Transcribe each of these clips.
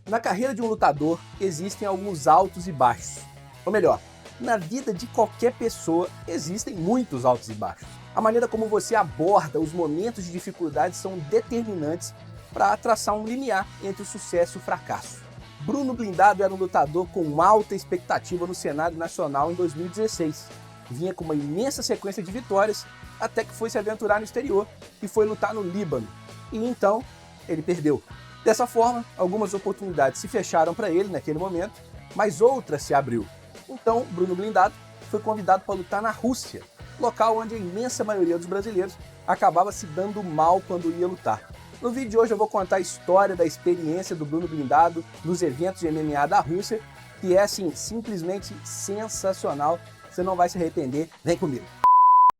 Na carreira de um lutador, existem alguns altos e baixos. Ou melhor, na vida de qualquer pessoa, existem muitos altos e baixos. A maneira como você aborda os momentos de dificuldade são determinantes para traçar um limiar entre o sucesso e o fracasso. Bruno Blindado era um lutador com alta expectativa no cenário nacional em 2016. Vinha com uma imensa sequência de vitórias, até que foi se aventurar no exterior e foi lutar no Líbano. E então, ele perdeu. Dessa forma, algumas oportunidades se fecharam para ele naquele momento, mas outra se abriu. Então, Bruno Blindado foi convidado para lutar na Rússia, local onde a imensa maioria dos brasileiros acabava se dando mal quando ia lutar. No vídeo de hoje eu vou contar a história da experiência do Bruno Blindado nos eventos de MMA da Rússia, que é, assim, simplesmente sensacional. Você não vai se arrepender. Vem comigo.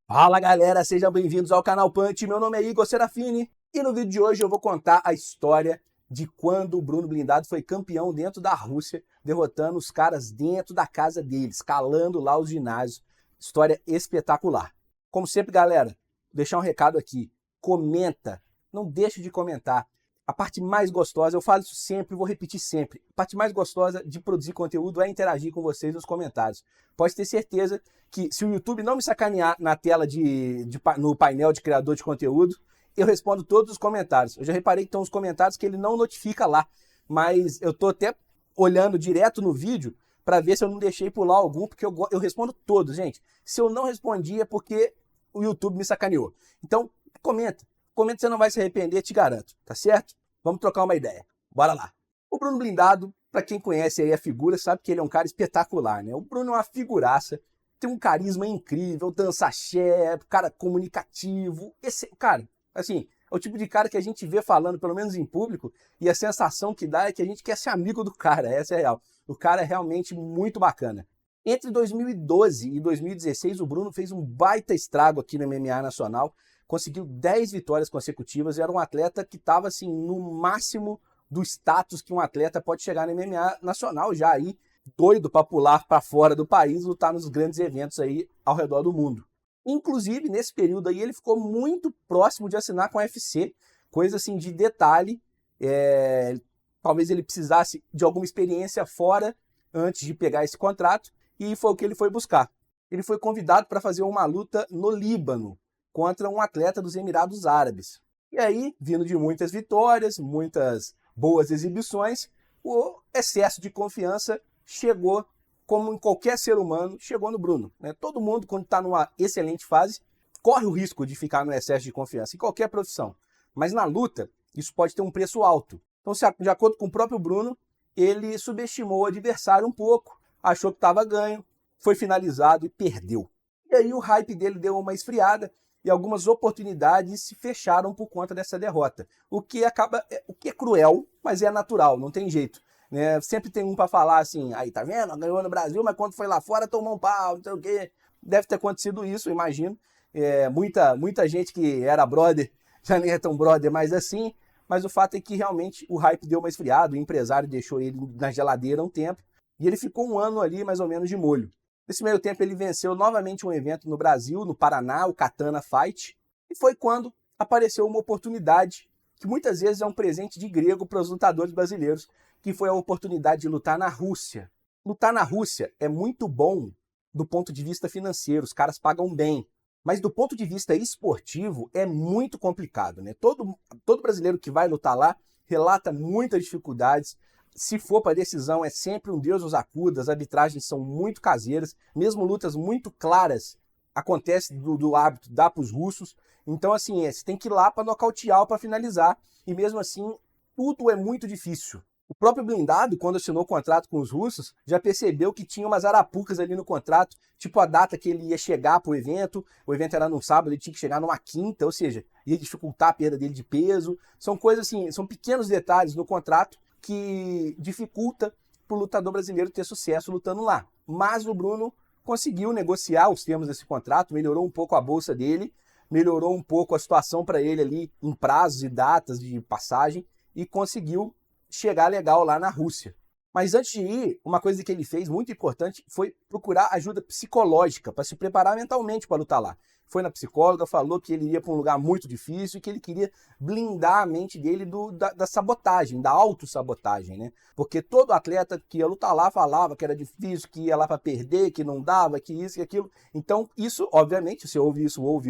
Fala, galera, sejam bem-vindos ao canal Punch. Meu nome é Igor Serafini e no vídeo de hoje eu vou contar a história de quando o Bruno Blindado foi campeão dentro da Rússia, derrotando os caras dentro da casa deles, calando lá os ginásios. História espetacular. Como sempre, galera, vou deixar um recado aqui. Comenta, não deixe de comentar. A parte mais gostosa, eu falo isso sempre, vou repetir sempre, a parte mais gostosa de produzir conteúdo é interagir com vocês nos comentários. Pode ter certeza que se o YouTube não me sacanear na tela no painel de criador de conteúdo, eu respondo todos os comentários. Eu já reparei que tem uns comentários que ele não notifica lá, mas eu tô até olhando direto no vídeo para ver se eu não deixei pular algum, porque eu respondo todos, gente. Se eu não respondi é porque o YouTube me sacaneou. Então, comenta. Comenta, você não vai se arrepender, te garanto, tá certo? Vamos trocar uma ideia. Bora lá. O Bruno Blindado, para quem conhece aí a figura, sabe que ele é um cara espetacular, né? O Bruno é uma figuraça, tem um carisma incrível, dança axé, cara comunicativo. Esse, cara, assim, é o tipo de cara que a gente vê falando, pelo menos em público, e a sensação que dá é que a gente quer ser amigo do cara, essa é a real. O cara é realmente muito bacana. Entre 2012 e 2016, o Bruno fez um baita estrago aqui no MMA nacional, conseguiu 10 vitórias consecutivas e era um atleta que estava assim, no máximo do status que um atleta pode chegar no MMA nacional, já aí doido para pular para fora do país, lutar nos grandes eventos aí ao redor do mundo. Inclusive, nesse período aí, ele ficou muito próximo de assinar com a UFC, coisa assim de detalhe, talvez ele precisasse de alguma experiência fora antes de pegar esse contrato, e foi o que ele foi buscar. Ele foi convidado para fazer uma luta no Líbano, contra um atleta dos Emirados Árabes. E aí, vindo de muitas vitórias, muitas boas exibições, o excesso de confiança chegou, como em qualquer ser humano, chegou no Bruno, né? Todo mundo, quando está numa excelente fase, corre o risco de ficar no excesso de confiança, em qualquer profissão. Mas na luta, isso pode ter um preço alto. Então, de acordo com o próprio Bruno, ele subestimou o adversário um pouco, achou que estava ganho, foi finalizado e perdeu. E aí o hype dele deu uma esfriada, e algumas oportunidades se fecharam por conta dessa derrota. O que é cruel, mas é natural, não tem jeito. Né? Sempre tem um para falar assim, aí tá vendo, ganhou no Brasil, mas quando foi lá fora tomou um pau, não sei o quê. Deve ter acontecido isso, eu imagino. Muita gente que era brother, já nem é tão brother mais assim, mas o fato é que realmente o hype deu uma esfriada, o empresário deixou ele na geladeira um tempo, e ele ficou um ano ali mais ou menos de molho. Nesse meio tempo ele venceu novamente um evento no Brasil, no Paraná, o Katana Fight, e foi quando apareceu uma oportunidade, que muitas vezes é um presente de grego para os lutadores brasileiros, que foi a oportunidade de lutar na Rússia. Lutar na Rússia é muito bom do ponto de vista financeiro, os caras pagam bem, mas do ponto de vista esportivo é muito complicado, né? Todo brasileiro que vai lutar lá relata muitas dificuldades. Se for para decisão, é sempre um Deus nos acuda, as arbitragens são muito caseiras, mesmo lutas muito claras, acontece do árbitro dar para os russos. Então, assim, você tem que ir lá para nocautear ou para finalizar, e mesmo assim, tudo é muito difícil. O próprio Blindado, quando assinou o contrato com os russos, já percebeu que tinha umas arapucas ali no contrato, tipo a data que ele ia chegar para o evento era num sábado, ele tinha que chegar numa quinta, ou seja, ia dificultar a perda dele de peso. São coisas assim, são pequenos detalhes no contrato que dificulta para o lutador brasileiro ter sucesso lutando lá. Mas o Bruno conseguiu negociar os termos desse contrato, melhorou um pouco a bolsa dele, melhorou um pouco a situação para ele ali em prazos e datas de passagem e conseguiu chegar legal lá na Rússia. Mas antes de ir, uma coisa que ele fez muito importante foi procurar ajuda psicológica para se preparar mentalmente para lutar lá. Foi na psicóloga, falou que ele ia para um lugar muito difícil e que ele queria blindar a mente dele da sabotagem, da autossabotagem, né? Porque todo atleta que ia lutar lá falava que era difícil, que ia lá para perder, que não dava, que isso e aquilo. Então, isso, obviamente, você ouve isso, ouve,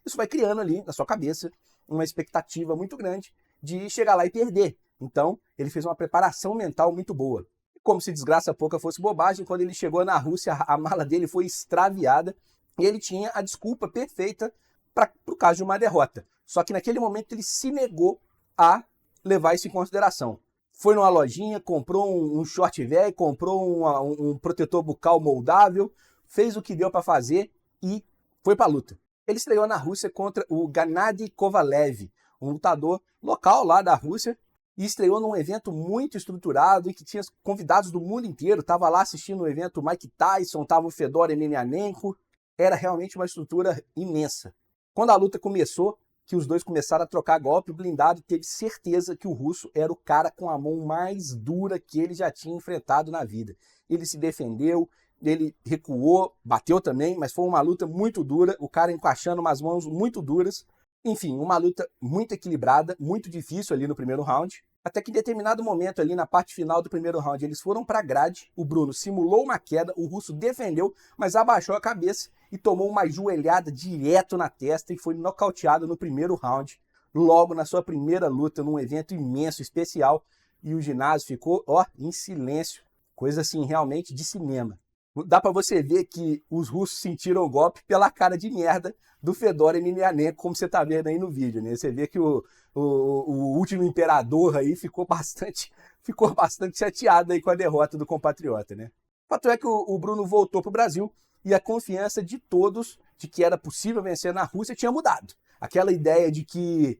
isso vai criando ali na sua cabeça uma expectativa muito grande de chegar lá e perder. Então, ele fez uma preparação mental muito boa. E como se desgraça pouca fosse bobagem, quando ele chegou na Rússia, a mala dele foi extraviada e ele tinha a desculpa perfeita para o caso de uma derrota. Só que naquele momento ele se negou a levar isso em consideração. Foi numa lojinha, comprou um short velho, comprou um protetor bucal moldável, fez o que deu para fazer e foi para a luta. Ele estreou na Rússia contra o Gennady Kovalev, um lutador local lá da Rússia, e estreou num evento muito estruturado, em que tinha convidados do mundo inteiro. Estava lá assistindo o evento Mike Tyson, estava o Fedor Emelianenko. Era realmente uma estrutura imensa. Quando a luta começou, que os dois começaram a trocar golpe, o blindado teve certeza que o russo era o cara com a mão mais dura que ele já tinha enfrentado na vida. Ele se defendeu, ele recuou, bateu também, mas foi uma luta muito dura, o cara encaixando umas mãos muito duras. Enfim, uma luta muito equilibrada, muito difícil ali no primeiro round. Até que em determinado momento ali na parte final do primeiro round eles foram para a grade, o Bruno simulou uma queda, o russo defendeu, mas abaixou a cabeça e tomou uma joelhada direto na testa e foi nocauteado no primeiro round, logo na sua primeira luta num evento imenso, especial, e o ginásio ficou, em silêncio, coisa assim realmente de cinema. Dá para você ver que os russos sentiram o golpe pela cara de merda do Fedor Emelianenko, como você tá vendo aí no vídeo, né? Você vê que o último imperador aí ficou bastante chateado aí com a derrota do compatriota, né? O fato é que o Bruno voltou pro Brasil e a confiança de todos de que era possível vencer na Rússia tinha mudado. Aquela ideia de que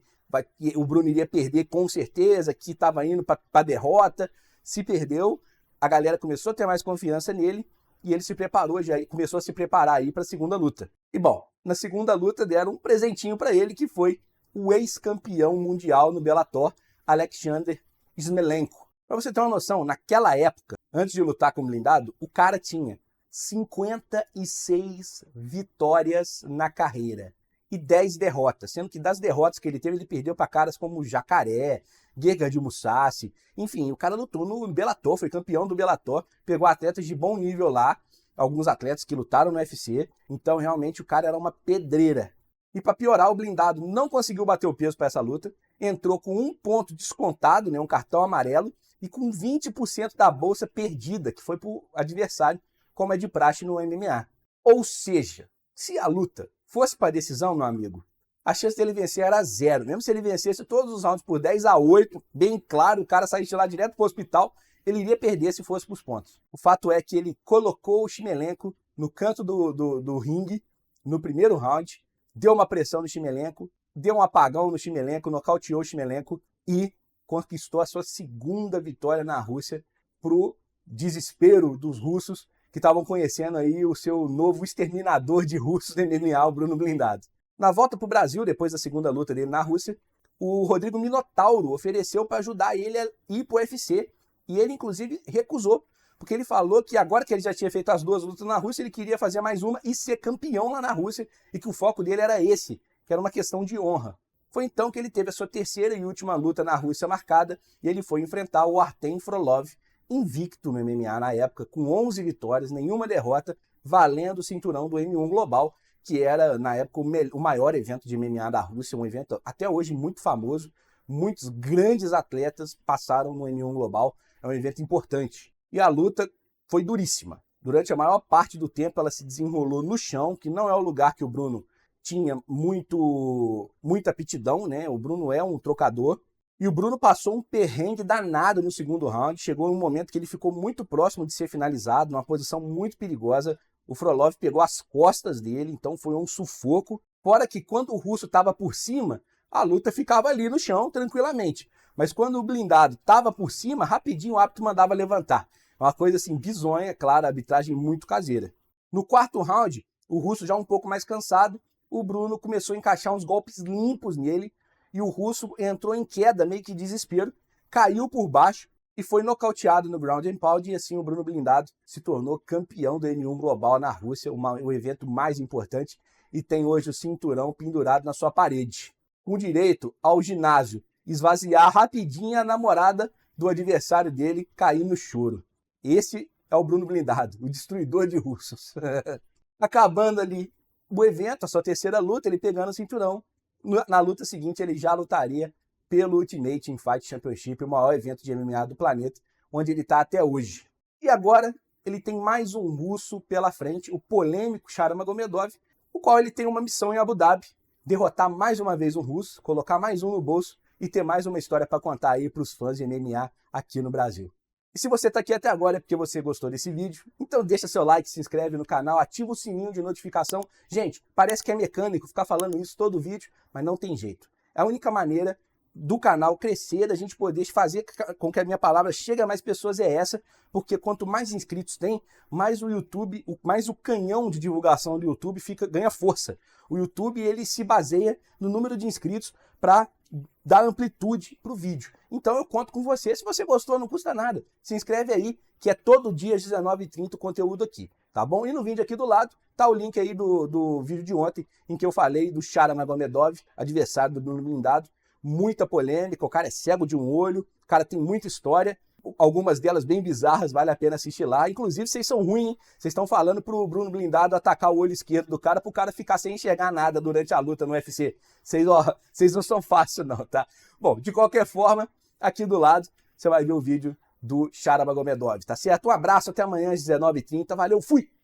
o Bruno iria perder com certeza, que estava indo para a derrota, se perdeu, a galera começou a ter mais confiança nele, e ele se preparou, já começou a se preparar aí para a segunda luta. E bom, na segunda luta deram um presentinho para ele, que foi o ex-campeão mundial no Bellator, Alexander Smelenko. Para você ter uma noção, naquela época, antes de lutar com o blindado, o cara tinha 56 vitórias na carreira e 10 derrotas, sendo que das derrotas que ele teve, ele perdeu para caras como Jacaré, Gegard Mousasi, enfim, o cara lutou no Bellator, foi campeão do Bellator, pegou atletas de bom nível lá, alguns atletas que lutaram no UFC, então realmente o cara era uma pedreira. E para piorar, o blindado não conseguiu bater o peso para essa luta, entrou com um ponto descontado, né, um cartão amarelo, e com 20% da bolsa perdida, que foi para o adversário, como é de praxe no MMA. Ou seja, se a luta fosse para decisão, meu amigo, a chance dele vencer era 0. Mesmo se ele vencesse todos os rounds por 10-8, bem claro, o cara saísse de lá direto para o hospital, ele iria perder se fosse para os pontos. O fato é que ele colocou o Shimelenko no canto do ringue, no primeiro round, deu uma pressão no Shimelenko, deu um apagão no Shimelenko, nocauteou o Shimelenko e conquistou a sua segunda vitória na Rússia, pro desespero dos russos, que estavam conhecendo aí o seu novo exterminador de russos do MMA, o Bruno Blindado. Na volta para o Brasil, depois da segunda luta dele na Rússia, o Rodrigo Minotauro ofereceu para ajudar ele a ir para o UFC, e ele inclusive recusou, porque ele falou que agora que ele já tinha feito as 2 lutas na Rússia, ele queria fazer mais uma e ser campeão lá na Rússia, e que o foco dele era esse, que era uma questão de honra. Foi então que ele teve a sua terceira e última luta na Rússia marcada, e ele foi enfrentar o Artem Frolov, invicto no MMA na época, com 11 vitórias, nenhuma derrota, valendo o cinturão do M1 Global, que era, na época, o maior evento de MMA da Rússia, um evento até hoje muito famoso. Muitos grandes atletas passaram no M1 Global, é um evento importante. E a luta foi duríssima. Durante a maior parte do tempo ela se desenrolou no chão, que não é o lugar que o Bruno tinha muita aptidão, né? O Bruno é um trocador. E o Bruno passou um perrengue danado no segundo round. Chegou um momento que ele ficou muito próximo de ser finalizado, numa posição muito perigosa. O Frolov pegou as costas dele, então foi um sufoco. Fora que quando o russo estava por cima, a luta ficava ali no chão, tranquilamente. Mas quando o blindado estava por cima, rapidinho o árbitro mandava levantar. Uma coisa assim bizonha, claro, arbitragem muito caseira. No quarto round, o russo já um pouco mais cansado, o Bruno começou a encaixar uns golpes limpos nele, e o russo entrou em queda, meio que desespero, caiu por baixo, e foi nocauteado no ground and pound, e assim o Bruno Blindado se tornou campeão do N1 Global na Rússia, o evento mais importante, e tem hoje o cinturão pendurado na sua parede, com direito ao ginásio esvaziar rapidinho a namorada do adversário dele cair no choro. Esse é o Bruno Blindado, o destruidor de russos. Acabando ali o evento, a sua terceira luta, ele pegando o cinturão. Na luta seguinte, ele já lutaria pelo Ultimate Team Fight Championship, o maior evento de MMA do planeta, onde ele está até hoje. E agora, ele tem mais um russo pela frente, o polêmico Sharamagomedov, o qual ele tem uma missão em Abu Dhabi, derrotar mais uma vez um russo, colocar mais um no bolso e ter mais uma história para contar aí para os fãs de MMA aqui no Brasil. E se você está aqui até agora é porque você gostou desse vídeo, então deixa seu like, se inscreve no canal, ativa o sininho de notificação. Gente, parece que é mecânico ficar falando isso todo vídeo, mas não tem jeito. É a única maneira do canal crescer, da gente poder fazer com que a minha palavra chegue a mais pessoas é essa, porque quanto mais inscritos tem, mais o YouTube, mais o canhão de divulgação do YouTube ganha força. O YouTube ele se baseia no número de inscritos para dar amplitude para o vídeo. Então eu conto com você. Se você gostou, não custa nada. Se inscreve aí, que é todo dia às 19h30 o conteúdo aqui, tá bom? E no vídeo aqui do lado tá o link aí do vídeo de ontem, em que eu falei do Sharamagomedov, adversário do Bruno Blindado. Muita polêmica, o cara é cego de um olho, o cara tem muita história, algumas delas bem bizarras, vale a pena assistir lá. Inclusive, vocês são ruins, hein? Vocês estão falando pro Bruno Blindado atacar o olho esquerdo do cara, pro cara ficar sem enxergar nada durante a luta no UFC. Vocês não são fáceis não, tá? Bom, de qualquer forma, aqui do lado, você vai ver o vídeo do Sharamagomedov, tá certo? Um abraço, até amanhã às 19h30, valeu, fui!